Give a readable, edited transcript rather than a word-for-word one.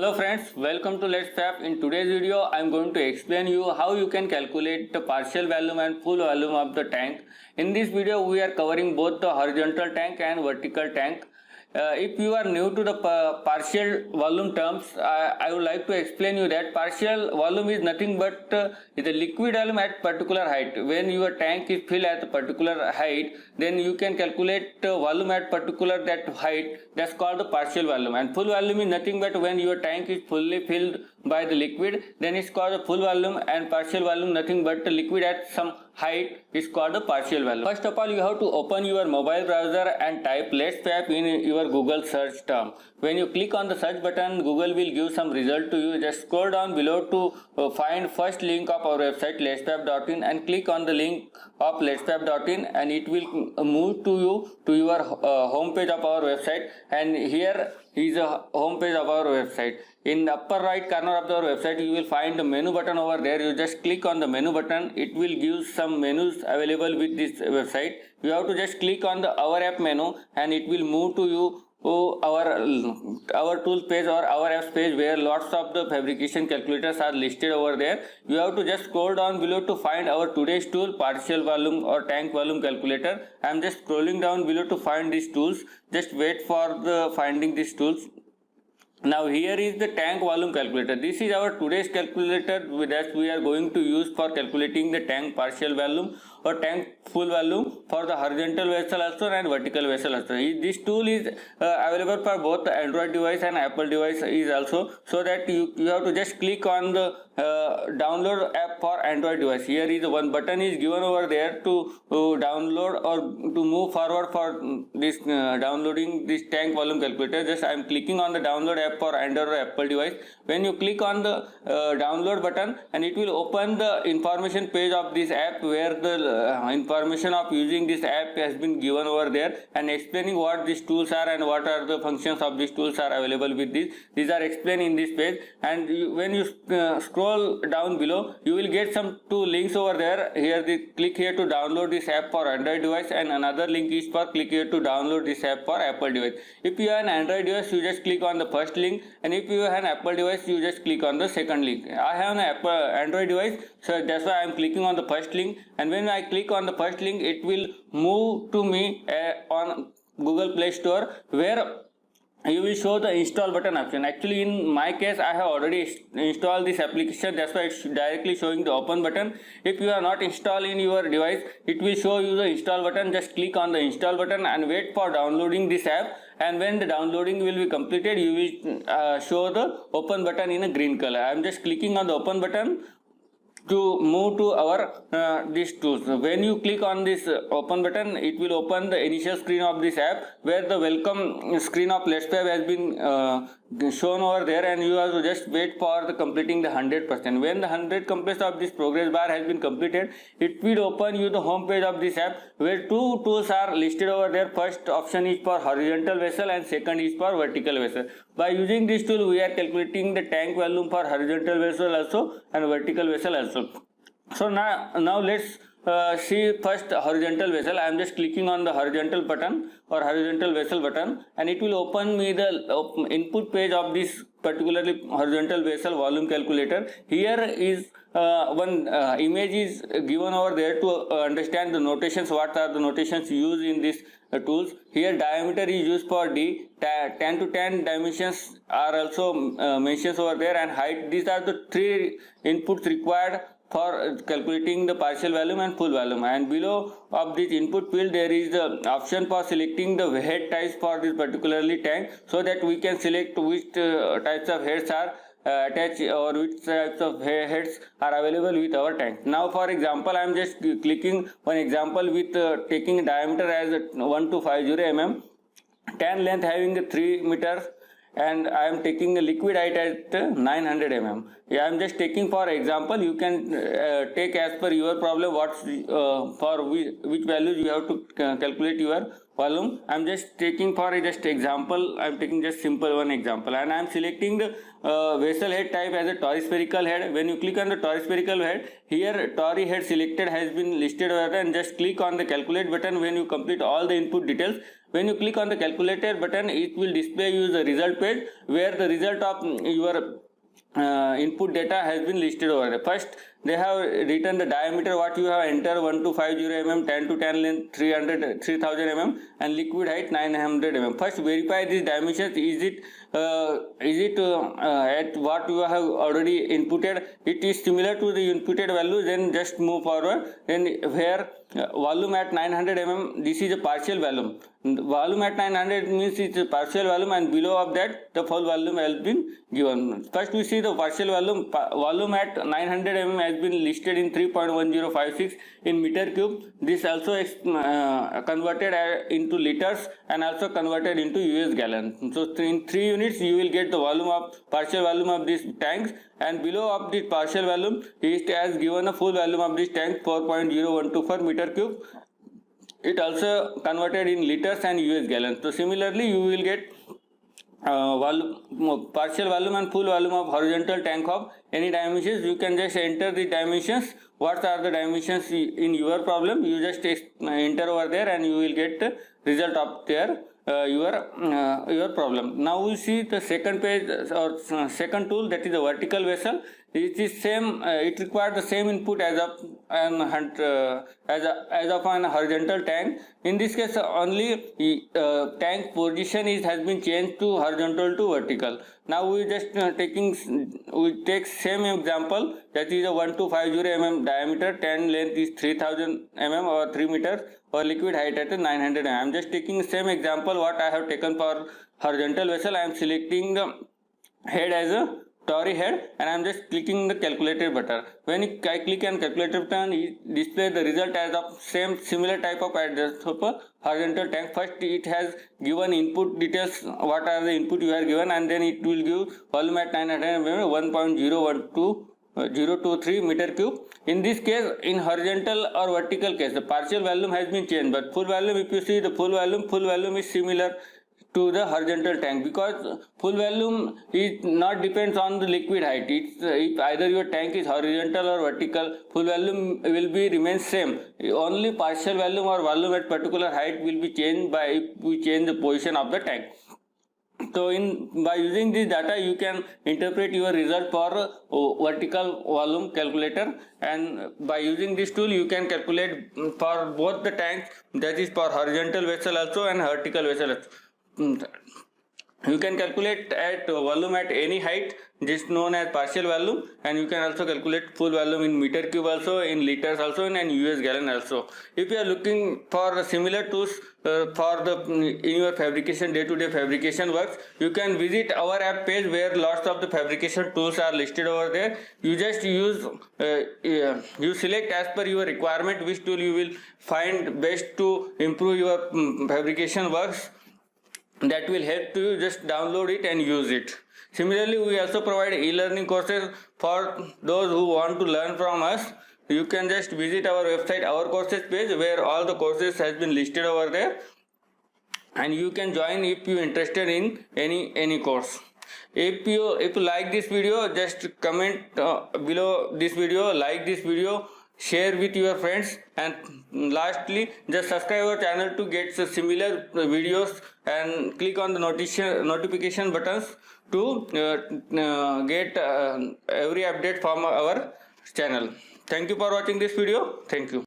Hello friends, welcome to Let's Fab. In today's video, I am going to explain you how you can calculate the partial volume and full volume of the tank. In this video, we are covering both the horizontal tank and vertical tank. If you are new to the partial volume terms, I would like to explain you that partial volume is nothing but the liquid volume at particular height. When your tank is filled at a particular height, then you can calculate volume at particular that height. That's called the partial volume. And full volume is nothing but when your tank is fully filled by the liquid, then it's called the full volume, and partial volume nothing but the liquid at some height is called the partial volume. First of all, you have to open your mobile browser and type Let's Fab in your Google search term. When you click on the search button, Google will give some result to you. Just scroll down below to find first link of our website letsfab.in and click on the link of letsfab.in, and it will move to you to your home page of our website. And here is a home page of our website. In the upper right corner of our website, you will find the menu button over there. You just click on the menu button. It will give some menus available with this website. You have to just click on the Our App menu, and it will move to you our tools page or our apps page, where lots of the fabrication calculators are listed over there. You have to just scroll down below to find our today's tool, partial volume or tank volume calculator. I am just scrolling down below to find these tools. Just wait for the finding these tools. Now here is the tank volume calculator. This is our today's calculator that we are going to use for calculating the tank partial volume or tank full volume for the horizontal vessel also and vertical vessel also. This tool is available for both the Android device and Apple device is also, so that you have to just click on the download app for Android device. Here is one button is given over there to download or to move forward for this downloading this tank volume calculator. Just I am clicking on the download app for Android or Apple device. When you click on the download button, and it will open the information page of this app, where the information of using this app has been given over there, and explaining what these tools are and what are the functions of these tools are available with this. These are explained in this page. And when you scroll down below, you will get some two links over there. Here click here to download this app for Android device, and another link is for click here to download this app for Apple device. If you have an Android device, you just click on the first link, and if you have an Apple device, you just click on the second link. I have an Android device, so that's why I am clicking on the first link. And when I click on the first link, it will move to me on Google Play Store, where you will show the install button option. Actually, in my case, I have already installed this application. That's why it's directly showing the open button. If you are not installed in your device, it will show you the install button. Just click on the install button and wait for downloading this app. And when the downloading will be completed, you will show the open button in a green color. I am just clicking on the open button to move to our these tools. When you click on this open button, it will open the initial screen of this app, where the welcome screen of Let's Fab has been shown over there, and you have to just wait for the completing the 100%. When the 100 completion of this progress bar has been completed, it will open you the home page of this app, where two tools are listed over there. First option is for horizontal vessel, and second is for vertical vessel. By using this tool, we are calculating the tank volume for horizontal vessel also and vertical vessel also. So now let's see first horizontal vessel. I am just clicking on the horizontal button or horizontal vessel button, and it will open me the input page of this particularly horizontal vessel volume calculator. Here is one image is given over there to understand the notations. What are the notations used in this tools? Here diameter is used for D. 10 to 10 dimensions are also mentioned over there, and height. These are the three inputs required for calculating the partial volume and full volume. And below of this input field, there is the option for selecting the head types for this particularly tank, so that we can select which types of heads are attached or which types of heads are available with our tank. Now for example, I am just clicking one example with taking diameter as 1250 mm, 10 length having 3 meters, and I am taking a liquid height at 900 mm. I am just taking for example. You can take as per your problem what's for which values you have to calculate your volume. I am just taking for just example. I am taking just simple one example, and I am selecting the vessel head type as a tori spherical head. When you click on the tori spherical head, here tori head selected has been listed over there, and just click on the calculate button. When you complete all the input details, When you click on the calculator button, it will display you the result page where the result of your input data has been listed over there. First, they have written the diameter what you have entered 1250 mm, 10 to 10 length 3000 mm, and liquid height 900 mm. First, verify these dimensions. Is it at what you have already inputted? It is similar to the inputted value. Then just move forward. Then where volume at 900 mm, this is a partial volume. Volume at 900 means it's a partial volume, and below of that the full volume has been given. First we see the partial volume. Volume at 900 mm has been listed in 3.1056 in meter cube. This also is converted into liters and also converted into US gallon. So in 3 units you will get the volume of partial volume of these tanks, and below of the partial volume it has given a full volume of this tank 4.0124 meter cube. It also converted in liters and US gallons. So similarly you will get partial volume and full volume of horizontal tank of any dimensions. You can just enter the dimensions. What are the dimensions in your problem? You just enter over there and you will get the result of their your problem. Now we see the second page or second tool, that is a vertical vessel. It is same. It requires the same input as of an horizontal tank. In this case, only tank position has been changed to horizontal to vertical. Now we just we take same example, that is a 1250 mm diameter, 10 length is 3000 mm or 3 meters, or liquid height at 900 mm. I am just taking same example what I have taken for horizontal vessel. I am selecting the head as a Tory head, and I am just clicking the calculator button. When I click on calculator button, it displays the result as of similar type of address of a horizontal tank. First it has given input details, what are the input you are given, and then it will give volume at 900 mm 1.012023 meter cube. In this case, in horizontal or vertical case, the partial volume has been changed, but full volume, if you see the full volume is similar to the horizontal tank, because full volume is not depends on the liquid height. It's if either your tank is horizontal or vertical, full volume will be remain same. Only partial volume or volume at particular height will be changed by if we change the position of the tank. So by using this data you can interpret your result for vertical volume calculator, and by using this tool you can calculate for both the tanks, that is for horizontal vessel also and vertical vessel also. You can calculate at volume at any height, this is known as partial volume, and you can also calculate full volume in meter cube also, in liters also, and US gallon also. If you are looking for similar tools for in your fabrication day-to-day fabrication works, you can visit our app page where lots of the fabrication tools are listed over there. You just use you select as per your requirement which tool you will find best to improve your fabrication works. That will help to you. Just download it and use it. Similarly, we also provide e-learning courses for those who want to learn from us. You can just visit our website, our courses page, where all the courses has been listed over there, and you can join if you interested in any course. If you like this video, just comment below this video, like this video, share with your friends, and lastly just subscribe our channel to get similar videos, and click on the notification buttons to get every update from our channel. Thank you for watching this video. Thank you.